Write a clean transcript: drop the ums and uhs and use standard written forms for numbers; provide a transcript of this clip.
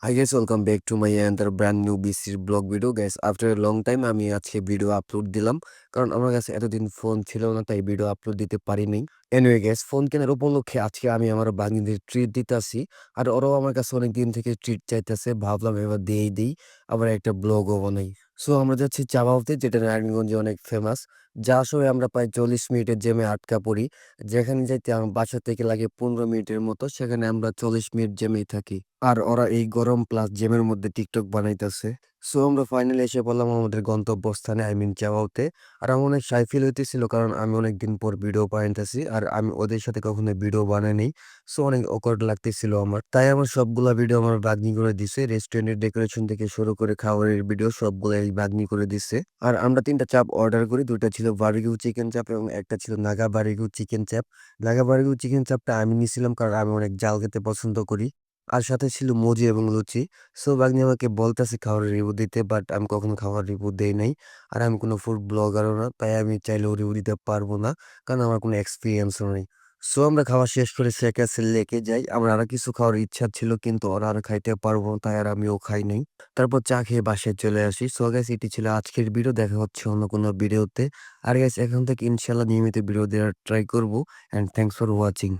Hi guys, welcome back to my another brand new BC blog video guys. After a long time আমি আজকে video upload দিলাম, কারণ আমার কাছে এতদিন ফোন ছিল না, তাই ভিডিও আপলোড দিতে পারিনি। এনিওয়ে গাইস, ফোন কেনার উপলক্ষে আজকে আমি আমার বান্ধবীদের ট্রিট দিতেছি, আর ওরাও আমার কাছে অনেক দিন থেকে ট্রিট চাইতেছে। ভাবলাম এবার দিয়েই দিই, আবার একটা ব্লগও বানাই। সো আমরা যাচ্ছি চা বাবুতে, যেটা নারায়ণগঞ্জে অনেক ফেমাস। যা সময় আমরা প্রায় 40 মিনিটের জ্যামে আটকা পড়ি। যেখানে যাইতে আমার বাসা থেকে লাগে 15 মিনিটের মতো, সেখানে আমরা 40 মিনিট জ্যামেই থাকি। আর ওরা এই গরম প্লাস জ্যামের মধ্যে টিকটক বানাইতেছে। সো আমরা ফাইনালি এসে পড়লাম আমাদের গন্তব্যস্থানে, আই মিন চাওয়াওতে। আর আমার অনেক শাই ফিল হইতেছিল, কারণ আমি অনেকদিন পর ভিডিও বানাইতেছি, আর আমি ওদের সাথে কখনো ভিডিও বানাই নাই। সো অনেক অকওয়ার্ড লাগতেছিল আমার, তাই আমার সবগুলা ভিডিও আমার বাগনি করে দিছে। রেস্টুরেন্টের ডেকোরেশন থেকে শুরু করে খাবারের ভিডিও সবগুলাই বাগনি করে দিছে। আর আমরা 3টা চাপ অর্ডার করি, 2টা ছিল বারবিকিউ চিকেন চাপ এবং একটা ছিল নাগা বারবিকিউ চিকেন চাপ। নাগা বারবিকিউ চিকেন চাপটা আমি নিছিলাম, কারণ আমি অনেক জাল খেতে পছন্দ করি। আর সাথে ছিল মুজি এবং লুচি। সো ভাগ্নি আমাকে বলতেছে খাবারের রিভিউ দিতে, বাট আমি কখনো খাবার রিভিউ দেই নাই। আর আমি কোনো ফুড ব্লগারও না, তাই আমি চাইলেও রিভিউ দিতে পারবো না, কারণ আমার কোনো এক্সপিরিয়েন্সও নেই। সো আমরা খাওয়া শেষ করে সেকাসে লেকে যাই। আমার আরো কিছু খাওয়ার ইচ্ছা ছিল, কিন্তু ওরা আর খাইতে পারবো না, তাই আর আমিও খাই নাই। তারপর চা খেয়ে বাসায় চলে আসি। সো গাইস, এটি ছিল আজকের ভিডিও। দেখা হচ্ছে অন্য কোনো ভিডিওতে। আর গাইস, এখন থেকে ইনশাল্লাহ নিয়মিত ভিডিও দেওয়ার ট্রাই করবো। And thanks for watching.